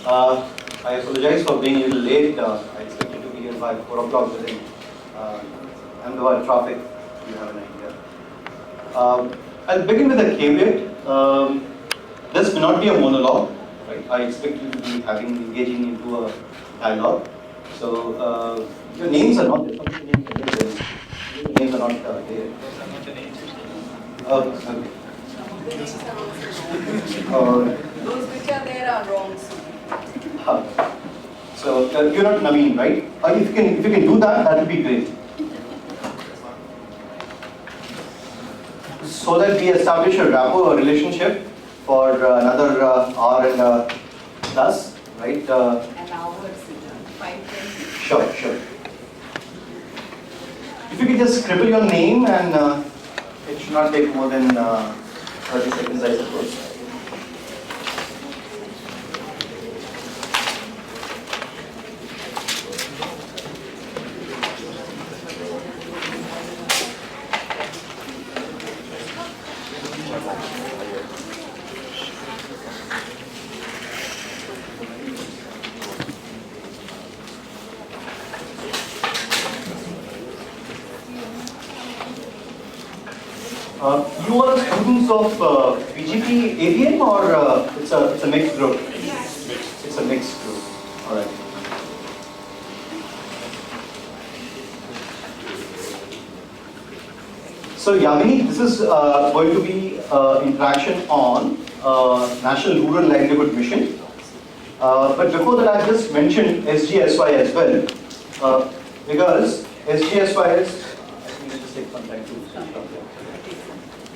I apologize for being a little late. I expected to be here by 4 o'clock today. Ahmedabad traffic, you have an idea. I'll begin with a caveat. This may not be a monologue, right? I expect you to be engaging into a dialogue. So your names are not there. Your names are not there. Okay. Those which are there are wrong. So you're not Naveen, right? If you can do that, that would be great. So that we establish a rapport, a relationship for another hour and plus, right? An hour, 5:20. Sure. If you could just scribble your name, and it should not take more than 30 seconds, I suppose. You are students of PGP AVM, or it's a mixed group? It's a mixed group. All right. So Yamini, this is going to be interaction on National Rural Livelihood Mission. But before that, I just mentioned SGSY as well, because SGSY is. I think just take some time to start there.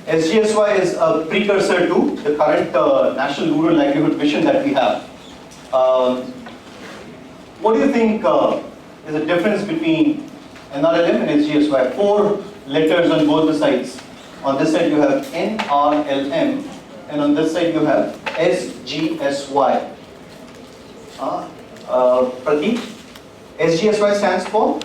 SGSY is a precursor to the current National Rural Livelihood Mission that we have. What do you think is the difference between NRLM and SGSY? 4 letters on both the sides. On this side you have NRLM, and on this side you have SGSY. Pradeep, SGSY stands for?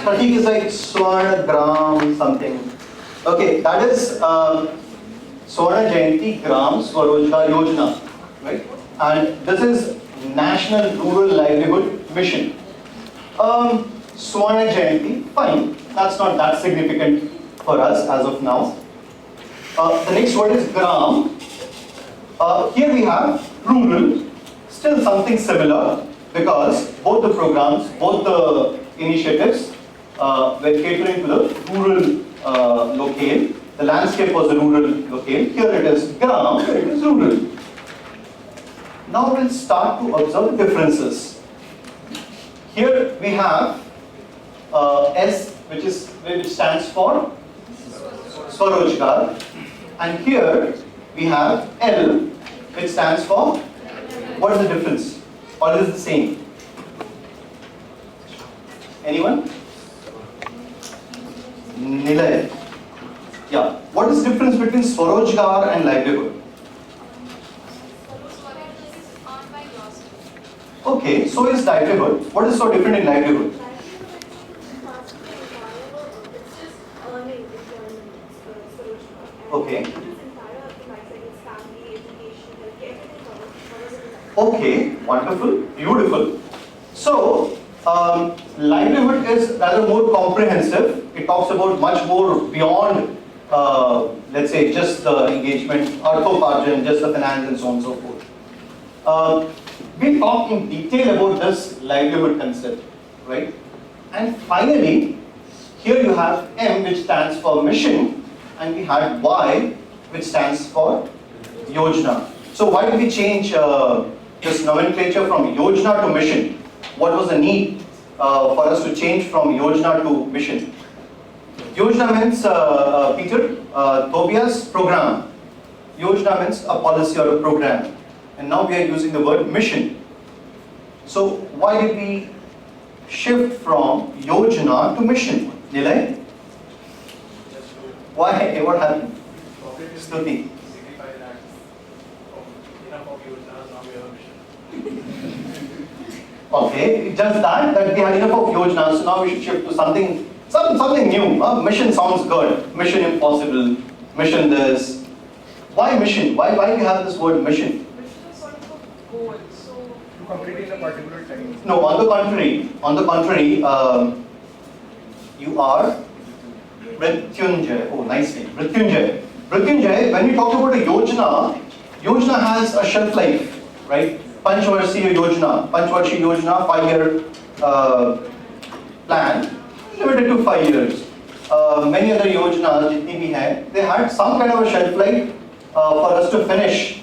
Pratik is like Swarna Gram something. Okay, that is Swarna Jayanti Gram Swarojgar Yojana, right? And this is National Rural Livelihood Mission. Swarna Jayanti, fine. That's not that significant for us as of now. The next word is Gram. Here we have rural, still something similar, because both the programs, both the initiatives were catering to the rural locale. The landscape was the rural locale. Here it is Gram, here it is rural. Now we'll start to observe the differences. Here we have S, which stands for Swarojgar, and here we have L, which stands for, what is the difference? Or is it the same? Anyone? Nilay. Yeah. What is the difference between Swarojgar and livelihood? Okay, so is livelihood. What is so different in livelihood? Okay. Okay, wonderful, beautiful. So, livelihood is rather more comprehensive. It talks about much more beyond, let's say, just the engagement, arthoparjan, just the finance and so on and so forth. We'll talk in detail about this livelihood concept, right? And finally, here you have M, which stands for mission, and we had Y, which stands for Yojana. So why did we change this nomenclature from Yojana to mission? What was the need for us to change from Yojana to mission? Yojana means, Tobias, program. Yojana means a policy or a program. And now we are using the word mission. So why did we shift from Yojana to mission? Nilay? Why? What happened? Stuti. Okay, just that we had enough of Yojana, so now we should shift to something new. Mission sounds good. Mission impossible. Mission this. Why mission? Why do you have this word mission? Mission is sort of a goal, so. To complete in a particular time. No, on the contrary, you are Mrityunjay. Oh, nice name, Mrityunjay. Mrityunjay, when we talk about a yojana, yojana has a shelf life, right? Panchvarshiya Yojana, 5-year plan, limited to 5 years. Many other yojanas, jitni bhi hai, they had some kind of a shelf life for us to finish.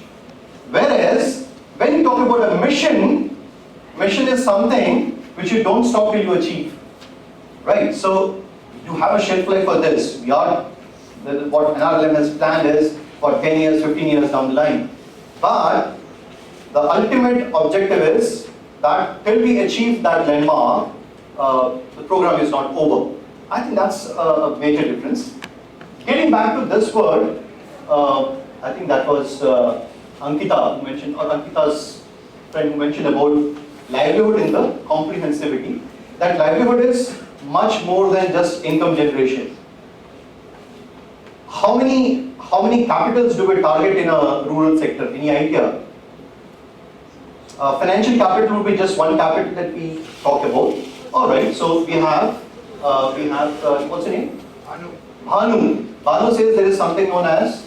Whereas, when you talk about a mission, mission is something which you don't stop till you achieve, right? So, you have a shelf life for this. What NRLM has planned is for 10 years, 15 years down the line. But the ultimate objective is that till we achieve that landmark, the program is not over. I think that's a major difference. Getting back to this word, I think that was Ankita who mentioned, or Ankita's friend who mentioned about livelihood in the comprehensivity. That livelihood is much more than just income generation. How many capitals do we target in a rural sector? Any idea? Financial capital would be just one capital that we talk about. All right. So we have what's the name? Bhanu. Bhanu says there is something known as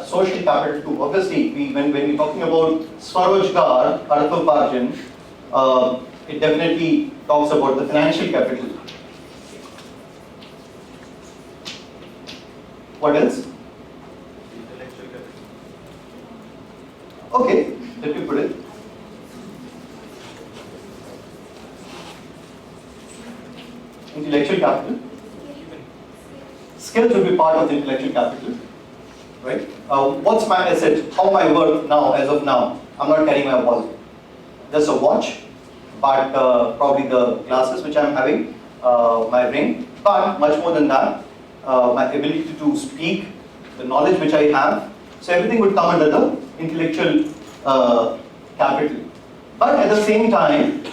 social capital too. Obviously, when we're talking about Swarojgar, Arthoparjan, it definitely talks about the financial capital. What else? Okay, let me put it. Intellectual capital. Skills will be part of the intellectual capital, right? What's my asset? How am I worth now, as of now? I'm not carrying my wallet. Just a watch, but probably the glasses which I'm having, my ring, but much more than that, my ability to speak, the knowledge which I have. So everything would come under the intellectual capital. But at the same time,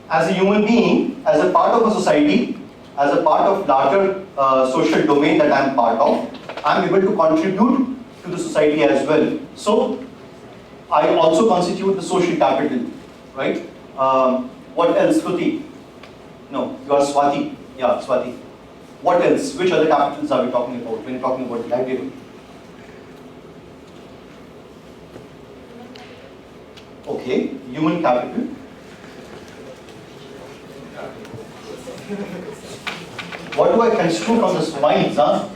as a human being, as a part of a society, as a part of larger social domain that I am part of, I am able to contribute to the society as well. So I also constitute the social capital, right? What else, Shruti? No, you are Swati. Yeah, Swati. What else? Which other capitals are we talking about when talking about livelihood? Okay, human capital. What do I construe from the smiles, huh?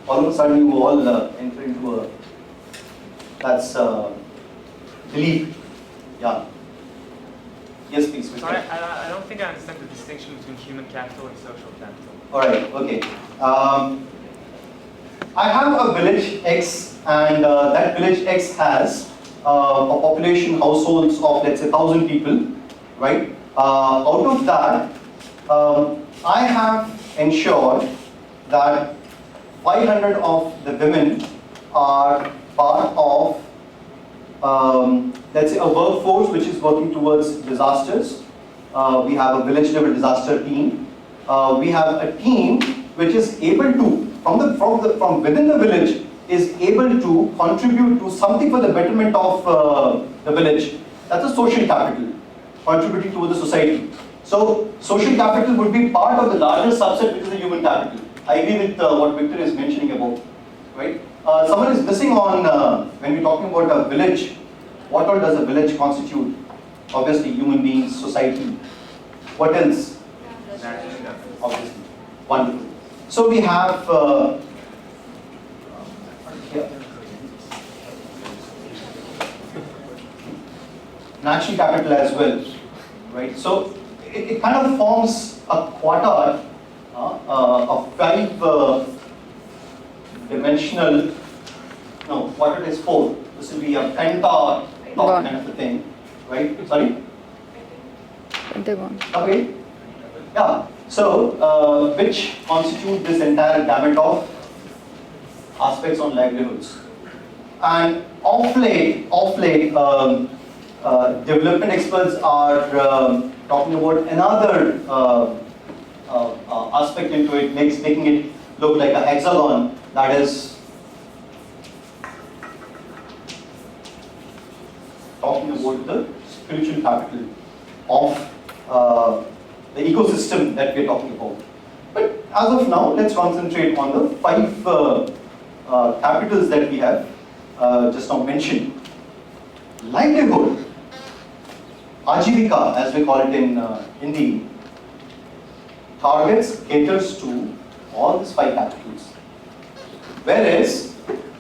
All of a sudden you all enter into a, that's belief. Yeah. Yes, please. Sorry, I don't think I understand the distinction between human capital and social capital. All right, okay. I have a village X, and that village X has a population households of, let's say, 1,000 people, right? Out of that, I have ensured that 500 of the women are part of, let's say, a workforce which is working towards disasters. We have a village level disaster team. We have a team which is able to, from within the village, is able to contribute to something for the betterment of the village. That's a social capital, contributing to the society. So social capital would be part of the larger subset, which is the human capital. I agree with what Victor is mentioning about, right? Someone is missing on, when we're talking about a village, what all does a village constitute? Obviously, human beings, society. What else? Obviously. Wonderful. So we have, natural capital as well, right? So it kind of forms a quadrant of 5-dimensional, no, quadrant is 4. This will be a penta kind of a thing, right? Sorry? Pentagon. Okay. Yeah. So, which constitute this entire gamut of aspects on livelihoods. And of late, development experts are talking about another aspect into it, making it look like a hexagon that is talking about the spiritual capital of the ecosystem that we're talking about. But as of now, let's concentrate on the 5 capitals that we have just now mentioned. Livelihood, Ajivika as we call it in Hindi, targets, caters to all these 5 capitals. Whereas,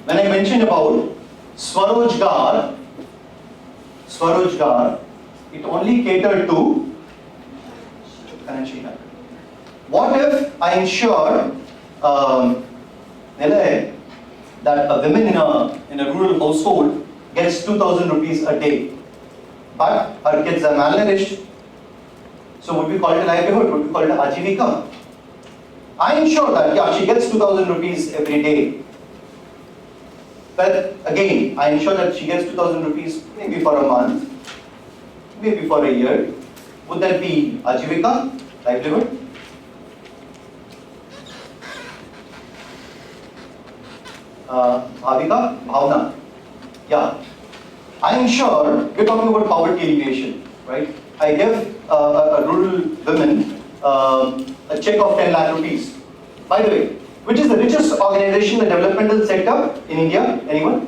when I mentioned about Swarojgar, it only catered to financial capital. What if I ensure that a woman in a rural household gets 2,000 rupees a day, but her kids are malnourished? So would we call it a livelihood? Would we call it a Ajivika? I ensure that, yeah, she gets 2,000 rupees every day. But again, I ensure that she gets 2,000 rupees maybe for a month, maybe for a year. Would that be Ajivika, livelihood? Bhavika, Bhavna. Yeah. I ensure, we're talking about poverty alleviation, right? I give a rural woman a check of 10 lakh rupees. By the way, which is the richest organization in the developmental sector in India? Anyone?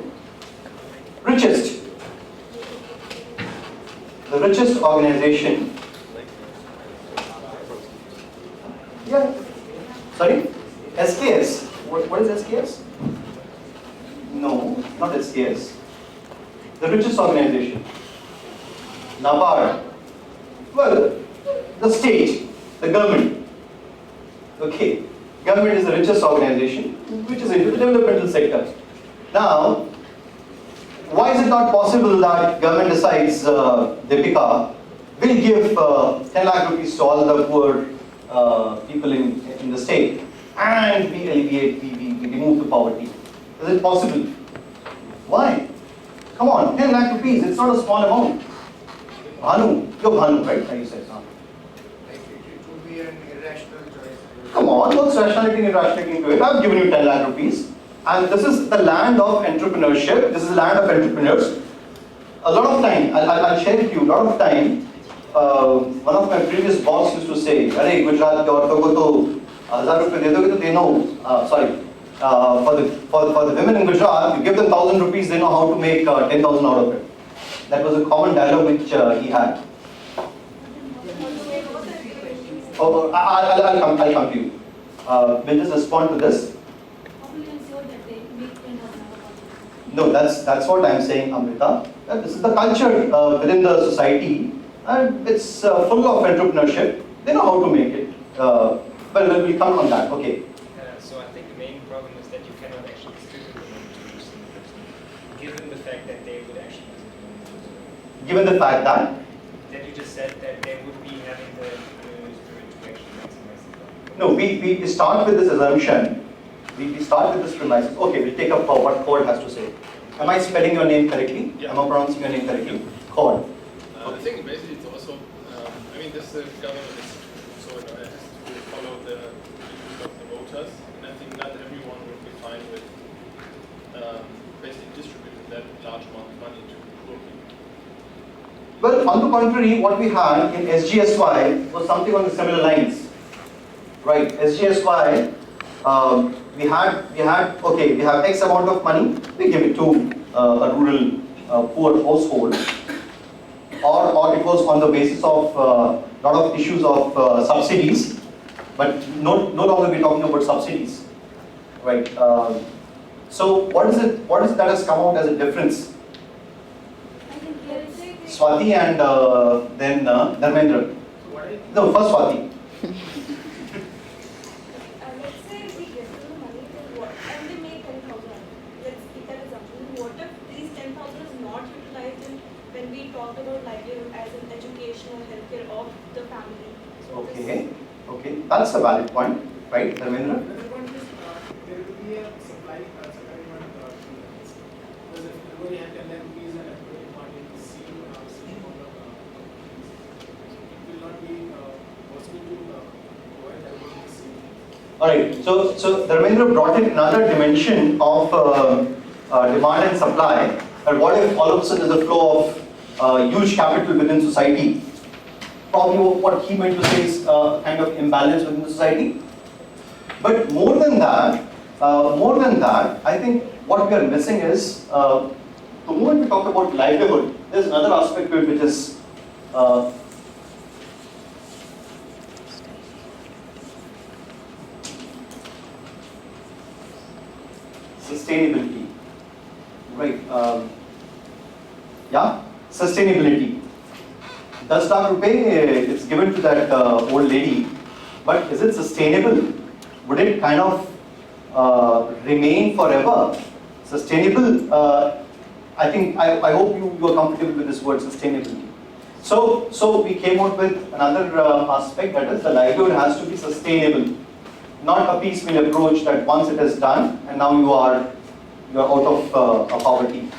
Richest. The richest organization. Yeah. Sorry? SKS. What is SKS? No, not SKS. The richest organization. NABARD. Well, the state, the government. Okay. Government is the richest organization, which is into the developmental sector. Now, why is it not possible that government decides, Deepika, will give 10 lakh rupees to all the poor people in the state, and we alleviate, we remove the poverty? Is it possible? Why? Come on, 10 lakh rupees, it's not a small amount. Bhanu, you're Bhanu, right? You said, huh? It would be an irrational choice. Come on, what's rationality and irrationality into it? I've given you 10 lakh rupees. And this is the land of entrepreneurship. This is the land of entrepreneurs. A lot of time, I'll share with you, a lot of time, one of my previous boss used to say, "Arey, Gujarat ke aurton ko to 1000 rupees de doge to they know, for the women in Gujarat, you give them 1,000 rupees, they know how to make 10,000 out of it." That was a common dialogue which he had. Oh, I'll come to you. We'll just respond to this. No, that's what I'm saying, Amrita. This is the culture within the society, and it's full of entrepreneurship. They know how to make it. But we'll come on that. Okay. So I think the main problem is that you cannot actually distribute them to each single person, given the fact that they would actually use it. Given the fact that you just said that they would be having the spirit to actually maximize the profit. no, we start with this assumption. We start with this premise. Okay, we'll take up what Cord has to say. Am I spelling your name correctly? Yeah. Am I pronouncing your name correctly? Cord. I think basically it's also, this government is so it has to follow the views of the voters, and I think not everyone would be fine with basically distributing that large amount of money to poor people. Well, on the contrary, what we had in SGSY was something on the similar lines. Right, SGSY, we have X amount of money, we give it to a rural poor household, or it was on the basis of lot of issues of subsidies, but no longer we're talking about subsidies, right? So what is it that has come out as a difference? Swati and then Dharmendra. No, first Swati. let's say we give them the money for what, and they make 10,000. Let's take that assumption. What if these 10,000 is not utilized in when we talk about livelihood as an education or healthcare of the family? So Okay, that's a valid point, right, Dharmendra? Another point is there will be a supply demand because if everybody had 10 lakh rupees and everybody wanted the same amount of it will not be possible to provide that Alright, so Dharmendra brought in another dimension of demand and supply. And what if all of a sudden there's a flow of huge capital within society? Probably what he meant to say is kind of imbalance within the society. But more than that, I think what we are missing is, the moment we talk about livelihood, there's another aspect to it which is sustainability, right? Yeah, sustainability. 10 lakh rupee, it's given to that old lady, but is it sustainable? Would it kind of remain forever? Sustainable, I think, I hope you are comfortable with this word sustainability. So we came out with another aspect, that is the livelihood has to be sustainable. Not a piecemeal approach that once it is done and now you are out of poverty.